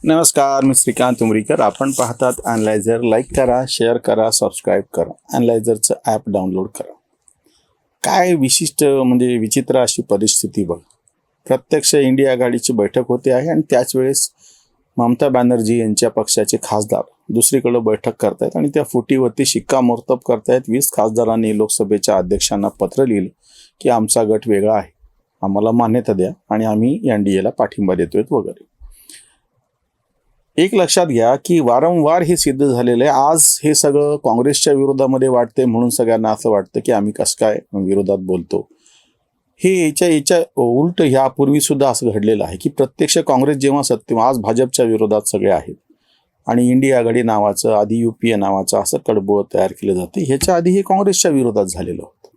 नमस्कार, मी श्रीकांत उमरीकर. आपण पाहतात अॅनालायझर. लाईक करा, शेअर करा, सबस्क्राईब करा. अॅनालायझरचं ॲप डाउनलोड करा. काय विशिष्ट म्हणजे विचित्र अशी परिस्थिती बघ. प्रत्यक्ष इंडिया आघाडीची बैठक होते आहे आणि त्याच वेळेस ममता बॅनर्जी यांच्या पक्षाचे खासदार दुसरीकडे बैठक करतायत आणि त्या फुटीवरती शिक्कामोर्तब करतायत. 20 खासदारांनी लोकसभेच्या अध्यक्षांना पत्र लिहिलं की आमचा गट वेगळा आहे, आम्हाला मान्यता द्या आणि आम्ही NDAला पाठिंबा देतोय वगैरे. एक लक्षात घ्या की वारंवार हे सिद्ध झालेलं आहे. आज हे सगळं काँग्रेसच्या विरोधामध्ये वाटते म्हणून सगळ्यांना असं वाटतं की आम्ही कसं काय विरोधात बोलतो. हे याच्या उलट ह्यापूर्वी सुद्धा असं घडलेलं आहे की प्रत्यक्ष काँग्रेस जेव्हा आज भाजपच्या विरोधात सगळे आहेत आणि इंडिया आघाडी नावाचं, आधी UPA नावाचं असं कडबोळ तयार केलं जातं. ह्याच्या आधी हे काँग्रेसच्या विरोधात झालेलं होतं.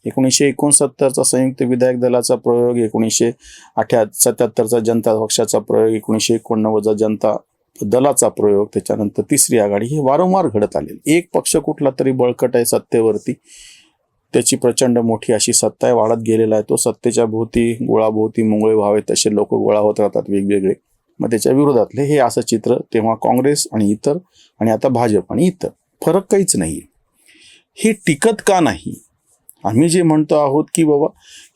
1969चा संयुक्त विधायक दलाचा प्रयोग, 1977चा जनता पक्षाचा प्रयोग, 1989चा जनता दलाचा प्रयोग, त्याच्यानंतर तिसरी आघाडी, हे वारंवार घडत आलेले. एक पक्ष कुठला तरी बळकट आहे सत्तेवरती, त्याची प्रचंड मोठी अशी सत्ता आहे, वाढत गेलेला आहे. तो सत्तेच्या भोवती गोळाभोवती मुंगळे व्हावे तसे लोक गोळा होत राहतात वेगवेगळे. मग त्याच्या विरोधातले हे असं चित्र तेव्हा काँग्रेस आणि इतर, आणि आता भाजप आणि इतर. फरक काहीच नाही. हे टिकत का नाही? आम्ही जे म्हणतो आहोत की बाबा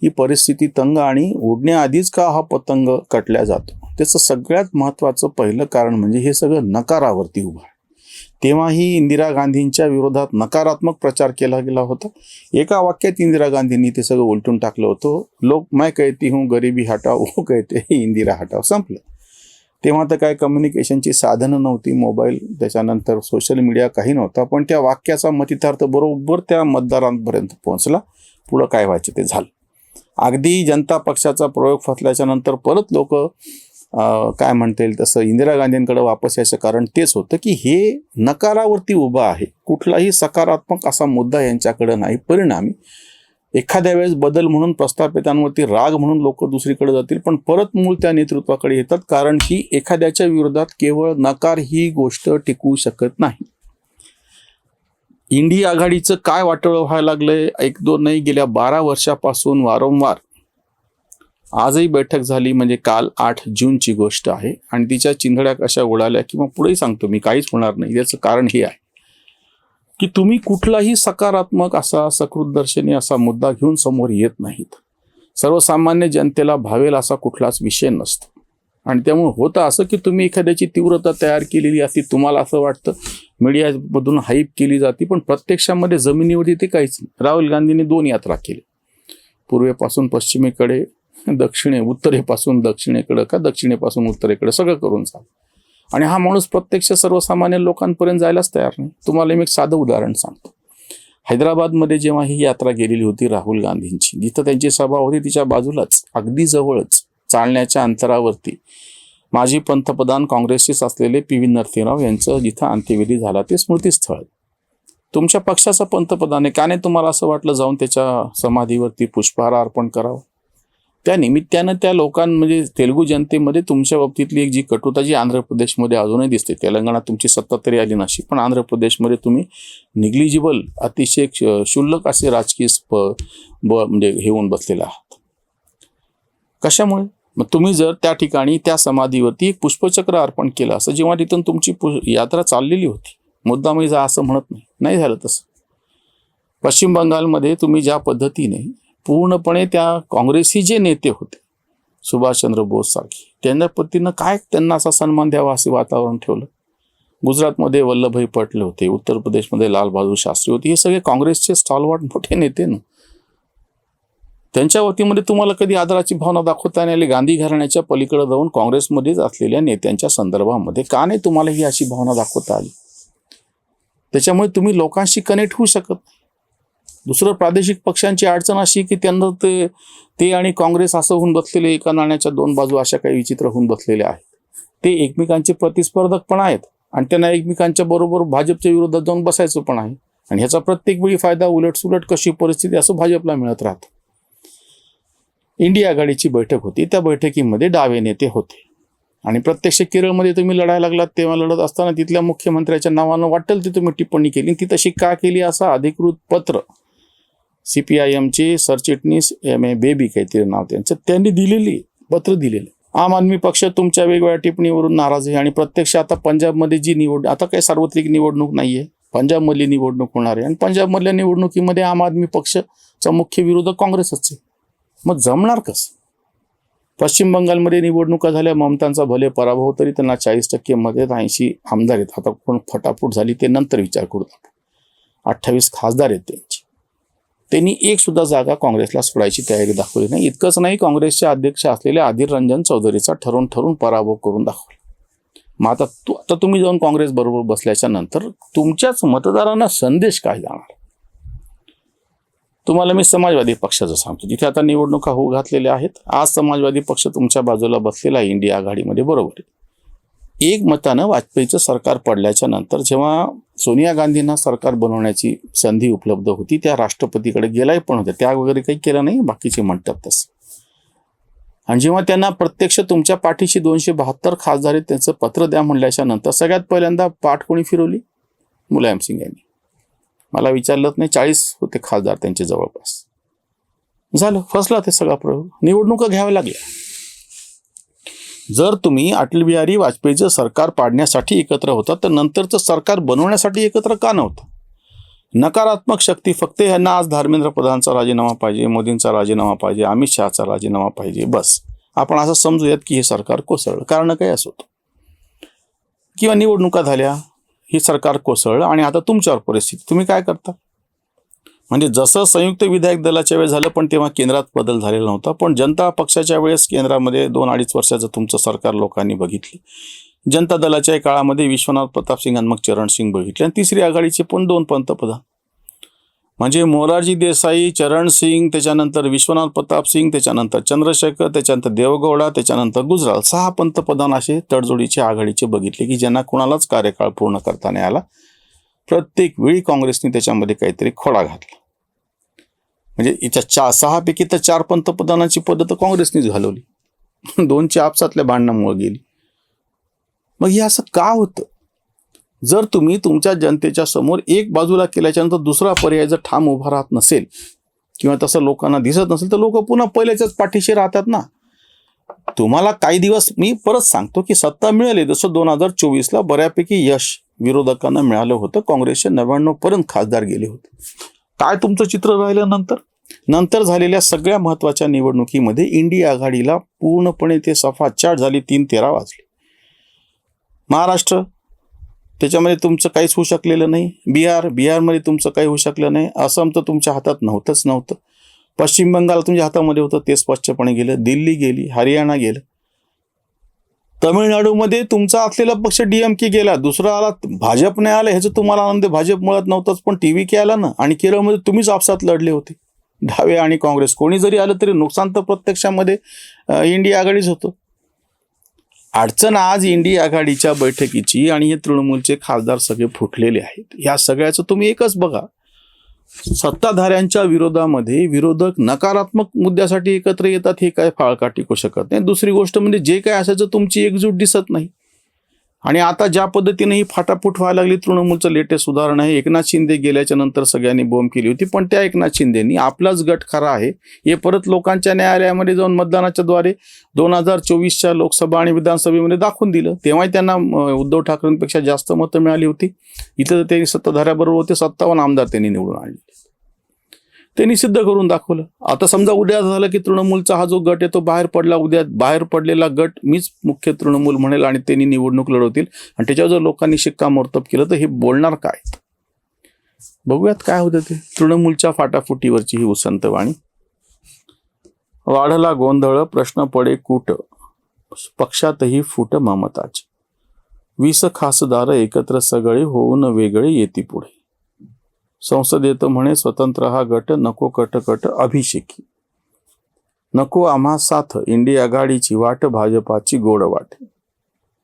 ही परिस्थिती तंग आणि उडण्याआधीच का हा पतंग कटल्या जातो, त्याचं सगळ्यात महत्त्वाचं पहिलं कारण म्हणजे हे सगळं नकारावरती उभं आहे. तेव्हाही इंदिरा गांधींच्या विरोधात नकारात्मक प्रचार केला गेला होता. एका वाक्यात इंदिरा गांधींनी ते सगळं उलटून टाकलं होतं. लोक मैं कहती हूँ गरीबी हटाओ, वो कहते इंदिरा हटाओ. संपलं. तेव्हा तर काय कम्युनिकेशनची साधनं नव्हती, मोबाईल, त्याच्यानंतर सोशल मीडिया काही नव्हता. पण त्या वाक्याचा मतितार्थ बरोबर त्या मतदारांपर्यंत पोहोचला. पुढं काय व्हायचं ते झालं. अगदी जनता पक्षाचा प्रयोग फसल्याच्या नंतर परत लोक काय म्हणता येईल तसं इंदिरा गांधींकडे वापस यायचं कारण तेच होतं की हे नकारावरती उभं आहे. कुठलाही सकारात्मक असा मुद्दा यांच्याकडे नाही. परिणामी एखाद्या वेळेस बदल म्हणून प्रस्थापितांवरती राग म्हणून लोक दुसरीकडे जातील, पण परत मूळ त्या नेतृत्वाकडे येतात. कारण की एखाद्याच्या विरोधात केवळ नकार ही गोष्ट टिकवू शकत नाही. इंडिया आघाडीचं काय वाटोळं व्हायला लागलंय? 1-2 नाही, गेल्या 12 वर्षापासून वारंवार. आजही बैठक झाली म्हणजे काल 8 जूनची गोष्ट आहे आणि तिच्या चिंधड्या कशा उडाल्या किंवा पुढेही सांगतो मी, काहीच होणार नाही. याचं कारण हे आहे की तुम्ही कुठलाही सकारात्मक असा सकृतदर्शनी असा मुद्दा घेऊन समोर येत नाहीत. सर्वसामान्य जनतेला भावेल असा कुठलाच विषय नसतो आणि त्यामुळे होतं असं की तुम्ही एखाद्याची तीव्रता तयार केलेली असती, तुम्हाला असं वाटतं, मीडियामधून हाईप केली जाते, पण प्रत्यक्षामध्ये जमिनीवरती ते काहीच नाही. राहुल गांधींनी 2 यात्रा केली, पूर्वेपासून पश्चिमेकडे, उत्तरेपासून दक्षिणेकडे का दक्षिणेपासून उत्तरेकडे, सगळं करून चाल. आणि हा माणूस प्रत्यक्ष सर्वसामान्य लोकांपर्यंत जायलाच तयार नाही. तुम्हाला मी एक साधं उदाहरण सांगतो. हैदराबादमध्ये जेव्हा ही यात्रा गेलेली होती राहुल गांधींची, जिथं त्यांची सभा होती तिच्या बाजूलाच अगदी जवळच चालण्याच्या अंतरावरती माजी पंतप्रधान काँग्रेसचेच असलेले PV नरसिंहराव यांचं जिथं अंत्यविधी झाला ते स्मृतीस्थळ. तुमच्या पक्षाचा पंतप्रधान आहे, का नाही तुम्हाला असं वाटलं जाऊन त्याच्या समाधीवरती पुष्पहार अर्पण करावं? त्या निमित्तानं त्या म्हणजे तेलुगू जनतेमध्ये तुमच्या बाबतीतली एक जी कटुता जी आंध्र प्रदेशमध्ये अजूनही दिसते, तेलंगणात तुमची सत्ता तरी आली नशी, पण आंध्र प्रदेशमध्ये तुम्ही निग्लिजिबल, अतिशय क्षुल्लक असे राजकीय म्हणजे घेऊन बसलेले आहात. कशामुळे? मग तुम्ही जर त्या ठिकाणी त्या समाधीवरती एक पुष्पचक्र अर्पण केलं असं, जेव्हा तिथून तुमची यात्रा चाललेली होती, मुद्दामही जा असं म्हणत नाही झालं तसं. पश्चिम बंगालमध्ये तुम्ही ज्या पद्धतीने पूर्णपणे त्या काँग्रेसी जे नेते होते, सुभाषचंद्र बोस सारखे, त्यांना असा सन्मान द्यावा असे वातावरण ठेवलं. गुजरातमध्ये वल्लभभाई पटेल होते, उत्तर प्रदेशमध्ये लालबहादूर शास्त्री होते. हे सगळे काँग्रेसचे स्टॉलवर्ड मोठे नेते ना. त्यांच्या वतीमध्ये तुम्हाला कधी आदराची भावना दाखवता नाही आली. गांधी घराण्याच्या पलीकडे जाऊन काँग्रेसमध्येच असलेल्या नेत्यांच्या संदर्भामध्ये का नाही तुम्हाला ही अशी भावना दाखवता आली? त्याच्यामुळे तुम्ही लोकांशी कनेक्ट होऊ शकत नाही. दुसरं, प्रादेशिक पक्षांची अडचण अशी की त्यांना ते आणि काँग्रेस असं होऊन बसलेले, एका नाण्याच्या 2 बाजू अशा काही विचित्र होऊन बसलेले आहेत. ते एकमेकांचे प्रतिस्पर्धक पण आहेत आणि त्यांना एकमेकांच्या बरोबर भाजपच्या विरोधात जाऊन बसायचं पण आहे आणि ह्याचा प्रत्येक वेळी फायदा उलटसुलट कशी परिस्थिती असं भाजपला मिळत राहतं. इंडिया आघाडीची बैठक होती, त्या बैठकीमध्ये डावे नेते होते आणि प्रत्यक्ष केरळमध्ये तुम्ही लढायला लागलात. तेव्हा लढत असताना तिथल्या मुख्यमंत्र्याच्या नावानं वाटेल ती तुम्ही टिप्पणी केली. ती तशी का केली असं अधिकृत पत्र CPIMचे सरचिटणीस MA बेबी काहीतरी नाव त्यांचं, त्यांनी पत्र दिलेलं. आम आदमी पक्ष तुमच्या वेगवेगळ्या टिप्पणीवरून नाराज आहे आणि प्रत्यक्ष आता पंजाबमध्ये जी आता काही सार्वत्रिक निवडणूक नाहीये, पंजाबमधली निवडणूक होणार आहे आणि पंजाबमधल्या निवडणुकीमध्ये आम आदमी पक्षचा मुख्य विरोधक काँग्रेसच आहे. मग जमणार कसं? पश्चिम बंगालमध्ये निवडणुका झाल्या, ममतांचा भले पराभव, तरी त्यांना 40% मध्ये 80 आमदार आहेत. आता कोण फटाफूट झाली ते नंतर विचार करू. 28 खासदार आहेत त्यांची. त्यांनी एक सुद्धा जागा काँग्रेसला सोडायची तयारी दाखवली नाही. इतकंच नाही, काँग्रेसचे अध्यक्ष असलेल्या अधीर रंजन चौधरीचा ठरवून पराभव करून दाखवला. मग आता तुम्ही जाऊन काँग्रेस बरोबर बसल्याच्या नंतर तुमच्याच मतदारांना संदेश काय जाणार? तुम्हाला मी समाजवादी पक्षाचं सांगतो, जिथे आता निवडणुका होऊ घातलेल्या आहेत. आज समाजवादी पक्ष तुमच्या बाजूला बसलेला आहे इंडिया आघाडीमध्ये, बरोबर आहे. एक मतानं वाजपेयीचं सरकार पडल्याच्या नंतर जेव्हा सोनिया गांधींना सरकार बनवण्याची संधी उपलब्ध होती, त्या राष्ट्रपतीकडे गेलाही पण होत्या, त्या वगैरे काही केलं नाही, बाकीचे म्हणतात तसं. आणि जेव्हा त्यांना प्रत्यक्ष तुमच्या पाठीशी 272 खासदार आहेत त्यांचं पत्र द्या म्हणल्याच्या नंतर सगळ्यात पहिल्यांदा पाठ कोणी फिरवली? मुलायम सिंग यांनी. मला विचारलंच नाही, 40 होते खासदार त्यांचे जवळपास. झालं, फसला ते सगळा प्रयोग. निवडणुका घ्याव्या लागल्या. जर तुम्ही अटल बिहारी वाजपेयीचं सरकार पाडण्यासाठी एकत्र होता, तर नंतरचं सरकार बनवण्यासाठी एकत्र का नव्हतं? नकारात्मक शक्ती फक्त ह्यांना आज धर्मेंद्र प्रधानचा राजीनामा पाहिजे, मोदींचा राजीनामा पाहिजे, अमित शहाचा राजीनामा पाहिजे, बस आपण असं समजूयात की हे सरकार कोसळलं. कारण काही असो, किंवा निवडणुका झाल्या, हे सरकार कोसळलं आणि आता तुमच्यावर परिस्थिती. तुम्ही काय करता? म्हणजे जसं संयुक्त विधायक दलाच्या वेळेस झालं, पण तेव्हा केंद्रात बदल झालेला नव्हता. पण जनता पक्षाच्या वेळेस केंद्रामध्ये 2-2.5 वर्षाचं तुमचं सरकार लोकांनी बघितले. जनता दलाच्या काळामध्ये विश्वनाथ प्रताप सिंग आणि मग चरण सिंग बघितले. आणि तिसरी आघाडीचे पण 2 पंतप्रधान, म्हणजे मोरारजी देसाई, चरण सिंग, त्याच्यानंतर विश्वनाथ प्रताप सिंग, त्याच्यानंतर चंद्रशेखर, त्याच्यानंतर देवगौडा, त्याच्यानंतर गुजराल, 6 पंतप्रधान असे तडजोडीचे आघाडीचे बघितले की ज्यांना कुणालाच कार्यकाळ पूर्ण करता नाही आला. प्रत्येक वेळी काँग्रेसने त्याच्यामध्ये काहीतरी खोडा घातला. म्हणजे याच्या 6 पैकी तर 4 पंतप्रधानांची पद्धत काँग्रेसनेच घालवली. 2ची आपसातल्या भांडणामुळे गेली. मग हे असं का होतं? जर तुम्ही तुमच्या जनतेच्या समोर एक बाजूला केल्याच्या नंतर दुसरा पर्याय जर ठाम उभा राहत नसेल किंवा तसं लोकांना दिसत नसेल, तर लोक पुन्हा पहिल्याच्याच पाठीशी राहतात ना. तुम्हाला काही दिवस मी परत सांगतो की सत्ता मिळाली, जसं 2024ला बऱ्यापैकी यश विरोधकांना मिळालं होतं. काँग्रेसचे 99 पर्यंत खासदार गेले होते. काय तुमचं चित्र राहिलं नंतर झालेल्या सगळ्या महत्वाच्या निवडणुकीमध्ये इंडिया आघाडीला पूर्णपणे ते सफाचाट झाली. 3-13 वाजले. महाराष्ट्र, त्याच्यामध्ये तुमचं काहीच होऊ शकलेलं नाही. बिहारमध्ये तुमचं काही होऊ शकलं नाही. आसाम तर तुमच्या हातात नव्हतं. पश्चिम बंगाल तुमच्या हातामध्ये होतं, ते स्पष्टपणे गेलं. दिल्ली गेली, हरियाणा गेलं. तमिळनाडूमध्ये तुमचा असलेला पक्ष DMK गेला, दुसरा आला, भाजप नाही आला. ह्याचं तुम्हाला आनंद, भाजप मुळात नव्हतंच, पण TVK आला ना. आणि केरळमध्ये तुम्हीच आपसात लढले होते, डावे आणि काँग्रेस. कोणी जरी आलं तरी नुकसान तर प्रत्यक्षामध्ये इंडिया आघाडीच होतं. अडचण आज इंडिया आघाडीच्या बैठकीची आणि हे तृणमूलचे खासदार सगळे फुटलेले आहेत. या सगळ्याचं तुम्ही एकच बघा, सत्ताधाऱ्यांच्या विरोधामध्ये विरोधक नकारात्मक मुद्द्यासाठी एकत्र येतात, हे काय फाळका टिकू शकत नाही. दुसरी गोष्ट म्हणजे जे काय असायचं तुमची एकजूट दिसत नाही. आणि आता ज्या पद्धतीने ही फाटाफूट व्हायला लागली, तृणमूलचं लेटेस्ट उदाहरण आहे. एकनाथ शिंदे गेल्याच्या नंतर सगळ्यांनी बॉम्ब केली होती, पण त्या एकनाथ शिंदेनी आपलाच गट खरा आहे हे परत लोकांच्या न्यायालयामध्ये जाऊन मतदानाच्या द्वारे 2024च्या लोकसभा आणि विधानसभेमध्ये दाखवून दिलं. तेव्हाही त्यांना उद्धव ठाकरेंपेक्षा जास्त मतं मिळाली होती. इथं तर त्यांनी सत्ताधाऱ्याबरोबर होते, 57 आमदार त्यांनी निवडून आणले. त्यांनी सिद्ध करून दाखवलं. आता समजा उद्या झालं की तृणमूलचा हा जो गट आहे तो बाहेर पडला, उद्या बाहेर पडलेला गट मीच मुख्य तृणमूल म्हणेल आणि त्यांनी निवडणूक लढवतील आणि त्याच्यावर जर लोकांनी शिक्कामोर्तब केलं तर हे बोलणार काय? बघूयात काय होतं ते. तृणमूलच्या फाटाफुटीवरची ही उसंत वाणी. वाढला गोंधळ, प्रश्न पडे कूट, पक्षातही फूट ममताची. 20 खासदार एकत्र सगळे होऊन वेगळे येती पुढे. संसदेत म्हणे स्वतंत्र हा गट, नको कटकट अभिषेकी. नको आम्हा साथ, इंडिया आघाडीची वाट, भाजपाची गोड वाट.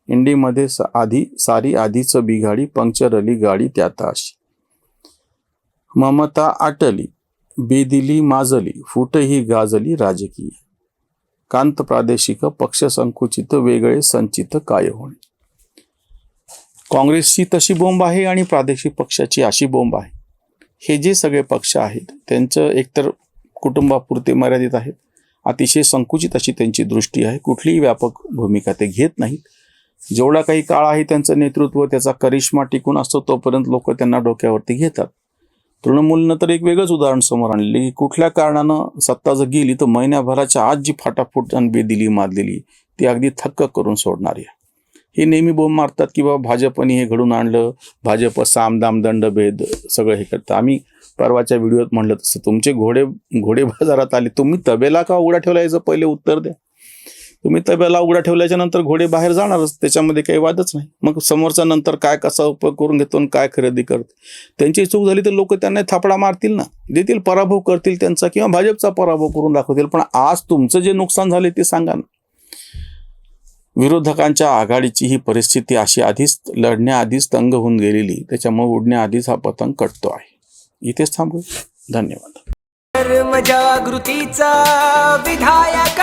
इंडीमध्ये सारी आधीच बिघाडी, पंक्चरली गाडी त्यात अशी. ममता आटली, बेदिली माजली, फुटही गाजली राजकीय. कांत प्रादेशिक, पक्ष संकुचित, वेगळे संचित काय होणे. काँग्रेसची तशी बोंब आहे आणि प्रादेशिक पक्षाची अशी बोंब आहे. हे जे सगळे पक्ष आहेत त्यांचं एकतर कुटुंबापुरते मर्यादित आहेत, अतिशय संकुचित अशी त्यांची दृष्टी आहे. कुठलीही व्यापक भूमिका ते घेत नाहीत. जेवढा काही काळ आहे त्यांचं नेतृत्व, त्याचा करिश्मा टिकून असतो तोपर्यंत लोक त्यांना डोक्यावरती घेतात. तृणमूलनं तर एक वेगळंच उदाहरण समोर आणले की कुठल्या कारणानं सत्ता जर गेली तर महिन्याभराच्या आत जी फाटाफूट बेदिली मारलेली ती अगदी थक्क करून सोडणारी आहे. हे नेहमी बोंब मारतात की बाबा भाजपने हे घडून आणलं, भाजप सामदाम दंडभेद सगळं हे करतं. आम्ही परवाच्या व्हिडिओत म्हणलं तसं तुमचे घोडे बाजारात आले, तुम्ही तबेला का उघडा ठेवला याचं पहिले उत्तर द्या. तुम्ही तबेला उघडा ठेवल्याच्या नंतर घोडे बाहेर जाणारच, त्याच्यामध्ये काही वादच नाही. मग समोरचा नंतर काय कसा उपयोग करून घेतो आणि काय खरेदी करतो, त्यांची चूक झाली तर लोक त्यांना थापडा मारतील ना, देतील, पराभव करतील त्यांचा किंवा भाजपचा पराभव करून दाखवतील. पण आज तुमचं जे नुकसान झाले ते सांगा ना. विरोधकांच्या आघाडीची ही परिस्थिती अशी आधीच लढण्याआधीच तंग होऊन गेलेली, त्याच्यामुळे उडण्याआधीच हा पतंग कटतो आहे. इथेच थांबू. धन्यवाद. धर्मजागृतीचा विधायक